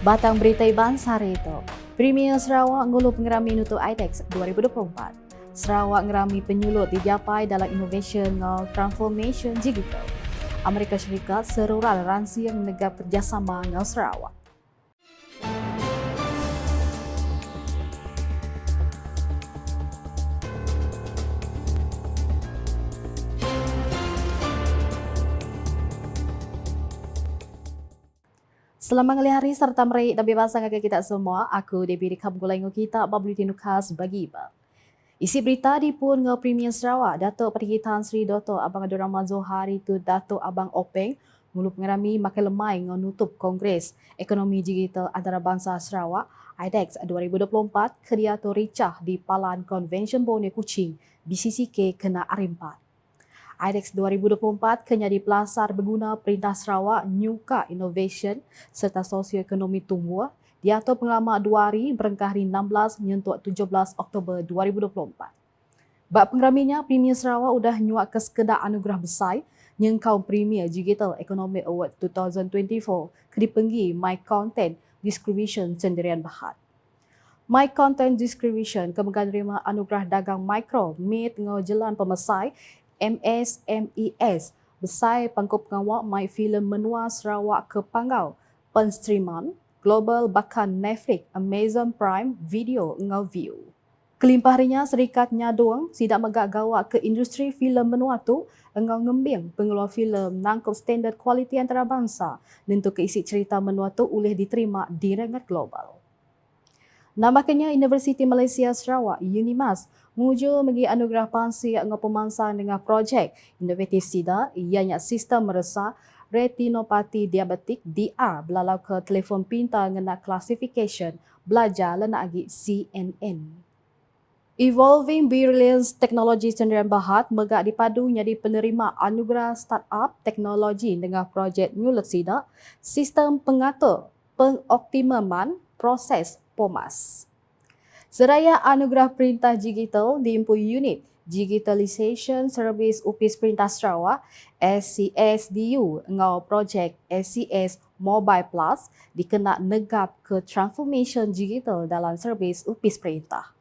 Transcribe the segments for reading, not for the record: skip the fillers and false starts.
Batang Berita Iban sehari itu. Premier Sarawak ngulu pengerami nutu IDEX 2024. Sarawak ngerami penyulut dijapai dalam innovation dan transformation digital. Amerika Syarikat serural ransi yang negara kerjasama dengan Sarawak. Selamat ngelih hari serta merik dan bebas dengan kita semua. Aku Debbie Dikam Gulengu kita babli tinukas bagi iba. Isi berita di pun ngau Premier Sarawak, Datuk Perigi Tan Sri Dr. Abang Abdul Rahman Zohari tu Datuk Abang Openg mulu pengerami makin lemai ngau nutup Kongres Ekonomi Digital Antarabangsa Sarawak IDEX 2024 kedia tu ricah di Palan Convention Borneo Kuching BCCK kena arimpat. IDEX 2024 kena dipelasar berguna Perintah Sarawak nyuka innovation serta sosioekonomi tumbuh diatur pengalaman 2 hari berengkah hari 16 menyentuh 17 Oktober 2024. Bak pengeraminya, Premier Sarawak udah nyuak ke sekedar anugerah besar nyengkau Premier Digital Economic Award 2024 ke dipenggi My Content Distribution Sendirian Berhad. My Content Distribution kemudian terima anugerah dagang mikro mid ngau jelan pemesai MSMES besar pangkup pengawak My Film Menua Sarawak ke Panggau penstreaman global bahkan Netflix, Amazon Prime Video ngau view. Kelimpah harinya serikat nyaduang sidak megak gawak ke industri filem menua tu engau ngembing pengeluar filem nangkup standard kualiti antarabangsa dan tu keisi cerita menua tu boleh diterima di rangat global. Namaknya Universiti Malaysia Sarawak UNIMAS muncul bagi anugerah pansi ngau pemansang dengan projek inovatif SIDA ianya sistem meresah retinopati diabetik DR belalau ke telefon pintar ngena classification belajar lena agi CNN. Evolving Brilliance Technology Sendirian Berhad megak dipadu jadi penerima anugerah startup teknologi dengan projek Mulut SIDA sistem pengatur pengoptimaman proses POMAS. Seraya anugerah perintah digital diimpu unit Digitalization Service UPIS Perintah Sarawak SCSDU ngau projek SCS Mobile Plus dikena negap ke transformation digital dalam servis UPIS Perintah.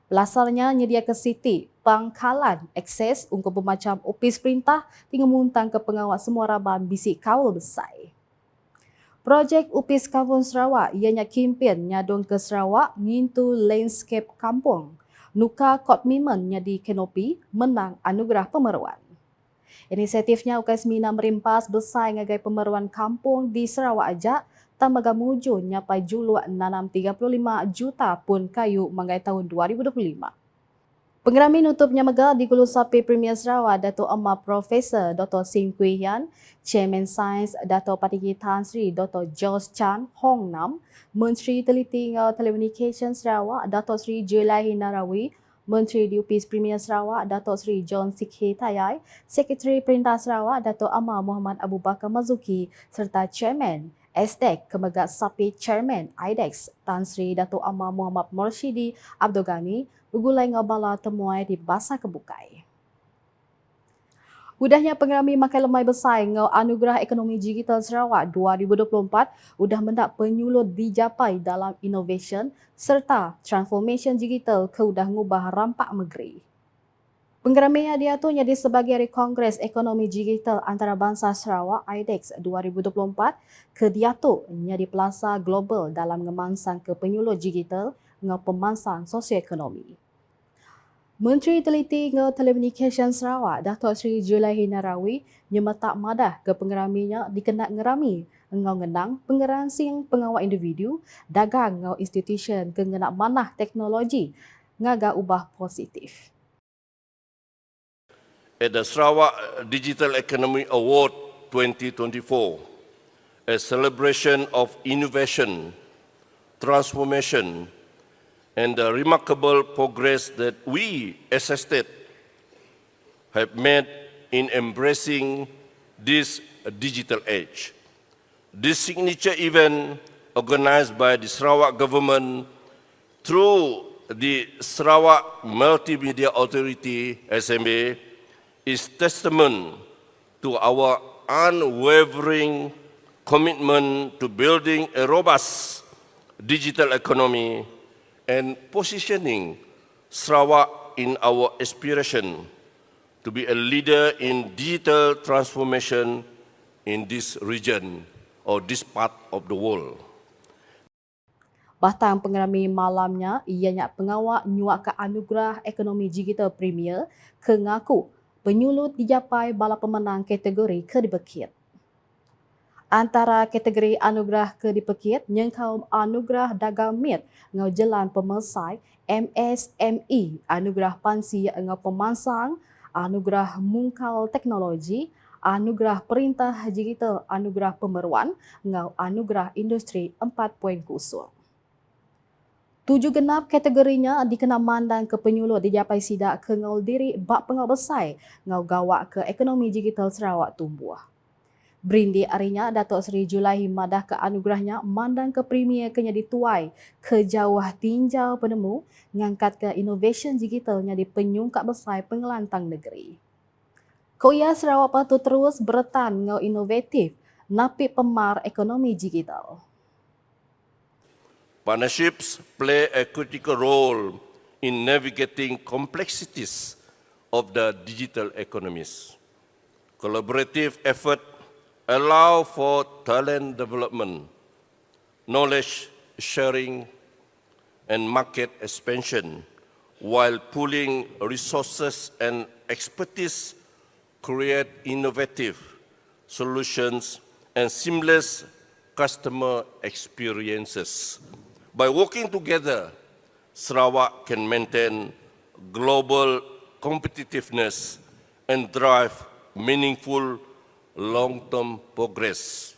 Pelasarnya nyedia ke Siti pangkalan akses untuk pemacam UPIS Perintah tinggal muntang ke pengawal semua raban bisik kawal besar. Projek UPIS Kampung Sarawak ianya kempen nyadung ke Sarawak ngintu landscape kampung. Nuka komitmen nyadi kenopi menang anugerah pemeruan. Inisiatifnya ukai semina merimpas besar ngagai pemeruan kampung di Sarawak ajak tamaga muju nyapai juluak nanam 35 juta pun kayu manggai tahun 2025. Pengerami nutupnya mega di Gulu Sapi Premier Sarawak Datuk Amar Profesor Dr. Sim Kui Hian, Chairman Sains Datuk Patiki Tan Sri Dr. George Chan Hong Nam, Menteri Teliti Telekomunikasi Sarawak Datuk Sri Julai Narawi, Menteri DUPIS Premier Sarawak Datuk Sri John Sikhi Tayai, Sekretari Perintah Sarawak Datuk Amar Muhammad Abu Bakar Mazuki serta Chairman SDEC Kemegat Sapi Chairman IDEX Tan Sri Datuk Amar Muhammad Morshidi Abdul Ghani bergulai ngabala temuai di Basar Kebukai. Udahnya pengerami makan lemai besar ngau Anugerah Ekonomi Digital Sarawak 2024 udah mendak penyulut dijapai dalam innovation serta transformation digital ke udah ngubah rampak negeri. Pengeraminya dia tu jadi sebagai hari Kongres Ekonomi Digital Antarabangsa Sarawak IDEX 2024 ke dia tu jadi pelasa global dalam ngemansang ke penyulut digital ngau pemansang sosioekonomi. Menteri Teliti ngau Telekomunikasi Sarawak Datuk Sri Julai Narawi nyemetak madah ke pengeraminya dikenak ngerami ngau ngenang pengeransing pengawal individu dagang ngau institusi ke ngenak manah teknologi ngaga ubah positif. At the Sarawak Digital Economy Award 2024, a celebration of innovation, transformation, and the remarkable progress that we as a state have made in embracing this digital age. This signature event, organized by the Sarawak government through the Sarawak Multimedia Authority SMA, is testament to our unwavering commitment to building a robust digital economy, and positioning Sarawak in our aspiration to be a leader in digital transformation in this region or this part of the world. Batang pengerami malamnya, ianya pengawak nyuak ke anugerah ekonomi digital premier ke ngaku penyulut dijapai bala pemenang kategori kedipekit. Antara kategori anugerah kedipekit, nyengkau anugerah dagang mit ngau jalan pemesai MSME, anugerah pansi ngau pemansang, anugerah mungkal teknologi, anugerah perintah digital, anugerah pemeruan, ngau anugerah industri 4.0. 7 genap kategorinya dikena mandang ke penyulut dijapai sidak ke ngau diri bak pengau besai ngau gawak ke ekonomi digital Sarawak tumbuh. Berindi arinya Datuk Seri Julaihi madah ke anugerahnya mandang ke premier kenya dituai ke jauh tinjau penemu ngangkat ke innovation digitalnya di penyungkap besar pengelantang negeri. Koya Sarawak patut terus beretan ngau inovatif napi pemar ekonomi digital. Partnerships play a critical role in navigating complexities of the digital economies. Collaborative effort allow for talent development, knowledge sharing, and market expansion, while pooling resources and expertise create innovative solutions and seamless customer experiences. By working together, Sarawak can maintain global competitiveness and drive meaningful long-term progress.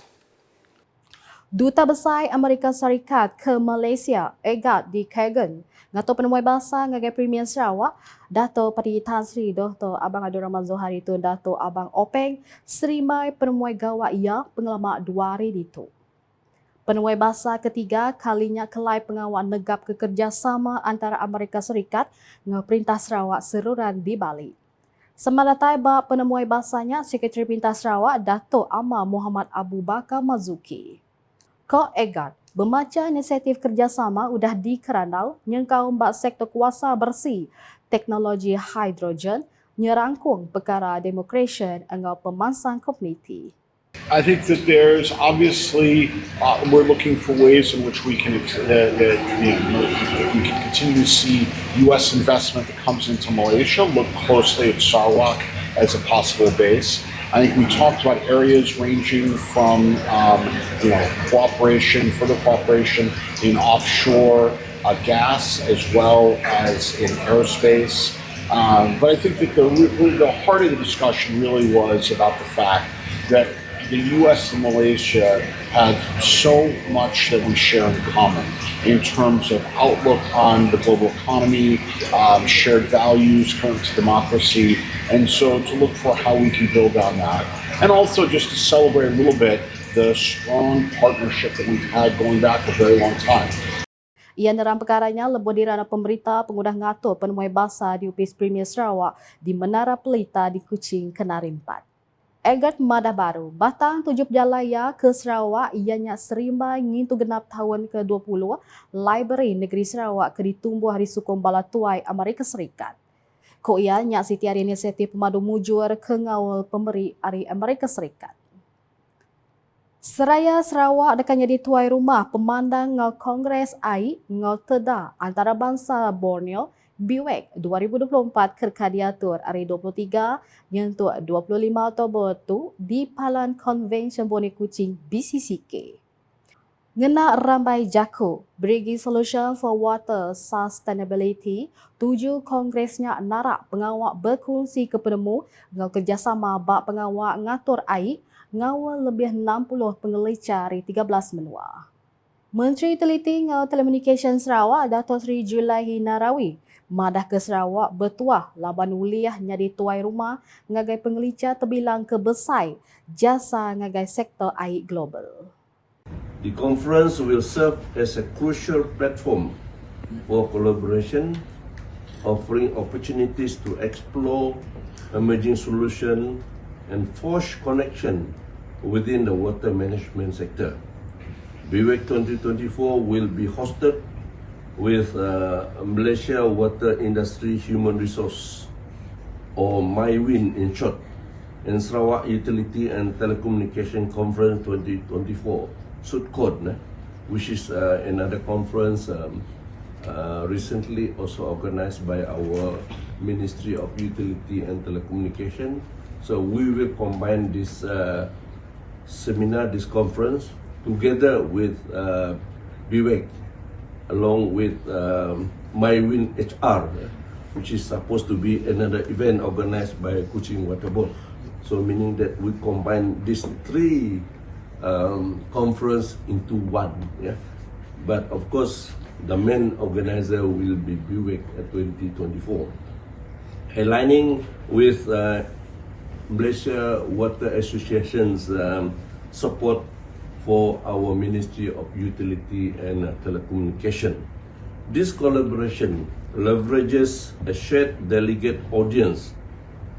Duta Besar Amerika Syarikat ke Malaysia, EGAT di Kagan, ngato penemuai bahasa ngagai Premier Sarawak, Dato' Padi Tan Sri Dr. Abang Abdul Rahman Zohari tu Dato' Abang Openg, serimai penemuai gawak ia pengalaman 2 hari itu. Penemuai bahasa ketiga kalinya kelai pengawal negap kerjasama antara Amerika Syarikat dengan Perintah Sarawak seruran di Bali. Semadatai bab penemuai bahasanya Sekretari Perintah Sarawak Dato' Amar Muhammad Abu Bakar Mazuki. Ko EGAT bermaca inisiatif kerjasama udah dikeranau nyengkau bab sektor kuasa bersih, teknologi hidrogen, nyerangkung perkara demokrasi dengan pemansang komuniti. I think that there's obviously we're looking for ways in which we can we can continue to see U.S. investment that comes into Malaysia. Look closely at Sarawak as a possible base. I think we talked about areas ranging from further cooperation in offshore gas as well as in aerospace. But I think that the heart of the discussion really was about the fact that the U.S. and Malaysia have so much that we share in common in terms of outlook on the global economy, shared values, current to democracy, and so to look for how we can build on that. And also just to celebrate a little bit the strong partnership that we've had going back a very long time. Ia neram perkaranya lebih dirana pemerintah pengudah ngatur penemuai bahasa di Upis Premier Sarawak di Menara Pelita di Kuching, Kenari 4. EGAT madah baru, batang 7 jalaya ke Sarawak ianya serimai ngintu genap tahun ke-20 Library Negeri Sarawak ke ditumbuh hari sukong bala tuai Amerika Serikat. Ko ia nyak siti hari inisiatif pemadu mujur ke ngawal pemberi hari Amerika Serikat. Seraya Sarawak dekanya di tuai rumah pemandang ngau Kongres AI ngau teda antarabangsa Borneo BIWEC 2024 kerkadiatur hari 23 nyentuh 25 Oktober tu di Palan Convention Bone Kuching BCCK. Ngena rambai Jako, Brigi Solution for Water Sustainability, 7 kongresnya narak pengawak berkongsi ke penemu ngau kerjasama bak pengawak ngatur air ngawal lebih 60 pengelicah hari 13 menua. Menteri Teliti ngau Telekomunikasi Sarawak Datuk Seri Julaihi Narawi madah ke Sarawak bertuah laban uliahnya di tuai rumah ngagai pengelicah terbilang kebesai jasa ngagai sektor air global. The conference will serve as a crucial platform for collaboration, offering opportunities to explore emerging solutions and forge connection within the water management sector. BWEC 2024 will be hosted with Malaysia Water Industry Human Resource, or MyWin in short, and Sarawak Utility and Telecommunication Conference 2024, SUTCOD, which is another conference recently also organized by our Ministry of Utility and Telecommunication. So we will combine this seminar, this conference, together with BWEC, along with MyWin HR, which is supposed to be another event organized by Kuching Water Board. So meaning that we combine these three conference into one. Yeah? But of course, the main organizer will be BWEC 2024. Aligning with Malaysia Water Association's support for our Ministry of Utility and Telecommunication. This collaboration leverages a shared delegate audience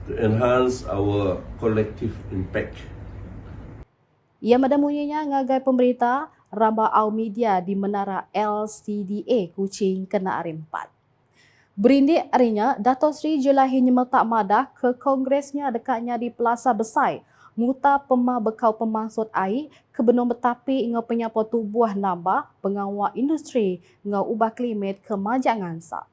to enhance our collective impact. Ia menemuinya ngagai pemerintah ramba au media di menara LCDA Kuching kena hari 4. Berindik harinya, Dato' Sri Julahi nyemetak madah ke kongresnya dekatnya di Plaza Besai, muta pema bekau pemangsud air ke benung betapi ngau penyapu tubuh nambah pengawal industri ngau ubah klimat ke majak ngansak.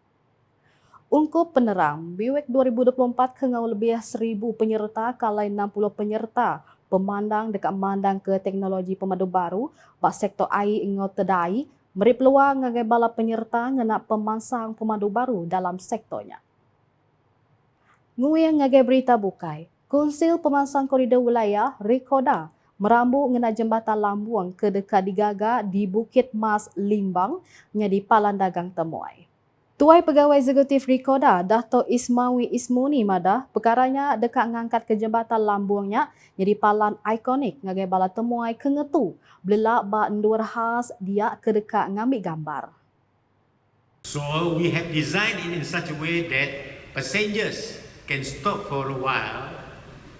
Ungkup penerang, BWEC 2024 ke ngau lebih 1,000 penyerta kalai 60 penyerta pemandang dekat mandang ke teknologi pemadu baru bak sektor air ngau tedai beri peluang ngagai bala penyerta ngenak pemansang pemadu baru dalam sektornya. Nguya ngagai berita bukai, Konsil Pemansang Koridor Wilayah Rikoda merambu ngena jembatan Lambuang ke dekat digaga di Bukit Mas Limbang nya di Palan Dagang Temuai. Tuai Pegawai Eksekutif Rikoda, Dato' Ismawi Ismuni madah perkaranya dekat ngangkat ke jembatan Lambuangnya jadi palan ikonik ngagai bala temuai ke ngetu belak bak ndur khas dia ke dekat ngambil gambar. So we have designed it in such a way that passengers can stop for a while,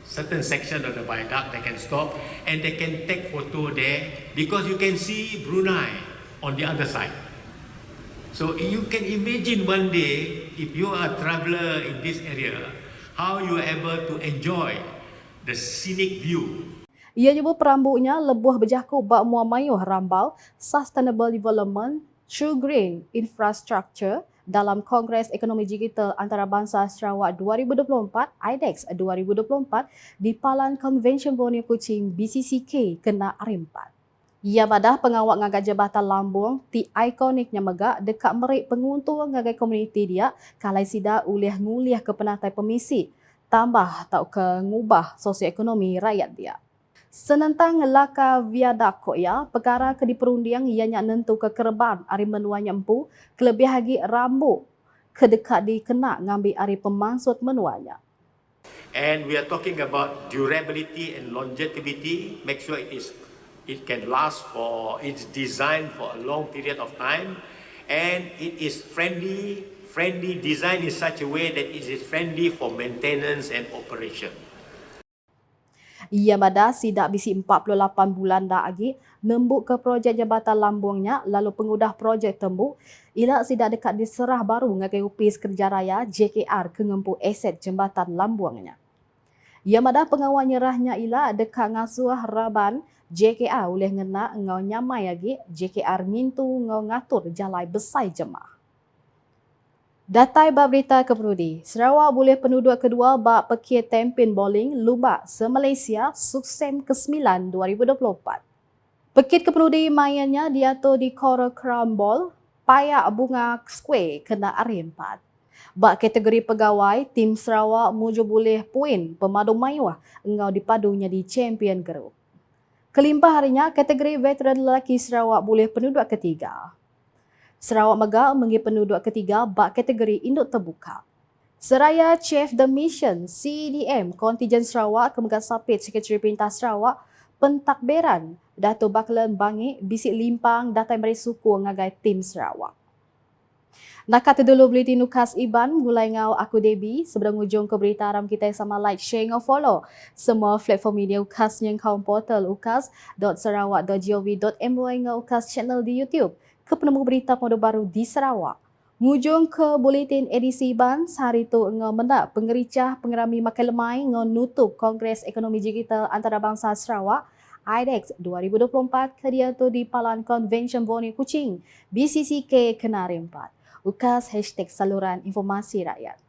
certain section of the viaduct they can stop and they can take photo there because you can see Brunei on the other side. So you can imagine one day if you are a traveller in this area, how you are able to enjoy the scenic view. Ia nyebut perambunya lebuh berjaku bak muamayuh rambau Sustainable Development True Green Infrastructure dalam Kongres Ekonomi Digital Antarabangsa Sarawak 2024 IDEX 2024 di Palan Convention Borneo Kuching BCCK kena hari 4. Ia badah pengawal ngagak jabatan Lambung ti ikoniknya megak dekat merik penguntung ngagak komuniti dia kalai sida uliah nguliah ke penatai pemisi tambah tau ke ngubah sosioekonomi rakyat dia. Senentang laka viadak ya, perkara ke diperundiang ianya nentu ke kerban ari menuanya empu kelebih lagi rambu ke dekat dikena ngambil ari pemangsud menuanya. And we are talking about durability and longevity, make sure it can last for, it's designed for a long period of time and it is friendly design in such a way that it is friendly for maintenance and operation. Ia madah sidak bisi 48 bulan dah lagi nembuk ke projek jabatan Lambungnya lalu pengudah projek tembuk ilak sidak dekat diserah baru ngagai upis kerja raya JKR ke ngempu aset jembatan Lambungnya. Ia madah pengawal nyerahnya ilak dekat ngasuh raban JKR oleh ngena ngau nyamai lagi JKR ngintu ngau ngatur jalai besai jemaah. Datai bab berita keperudi, Sarawak boleh penduduk kedua bak pekir tempin bowling lubak se-Malaysia Suksem ke-9 2024. Pekit keperudi mainnya diatur di Coral Crown Ball, Payak Bunga Square kena hari 4. Bak kategori pegawai, tim Sarawak muju boleh poin pemadu mayuah engau dipadunya di Champion Group. Kelimpah harinya kategori veteran lelaki Sarawak boleh penduduk ketiga. Sarawak Megah mengi penduduk ketiga bak kategori induk terbuka. Seraya Chief the Mission CDM Kontijen Sarawak Kemegat Sapit Sekretari Perintah Sarawak Nakat dulu bulletin Nukas Iban, mulai ngau aku Debbie, sebelum ujung ke berita aram kita sama like, share ngau follow semua platform media Ukas yang kaum portal ukas.sarawak.gov.my ngau Ukas channel di YouTube, ke penemu berita modo baru di Sarawak. Ngujung ke bulletin edisi Iban, sehari tu ngau mendak pengericah pengerami makan lemai ngau nutup Kongres Ekonomi Digital Antarabangsa Sarawak IDEX 2024 ke dia tu di Palan Convention Borneo Kuching, BCCK Kenari 4. Ukas #saluran informasi rakyat.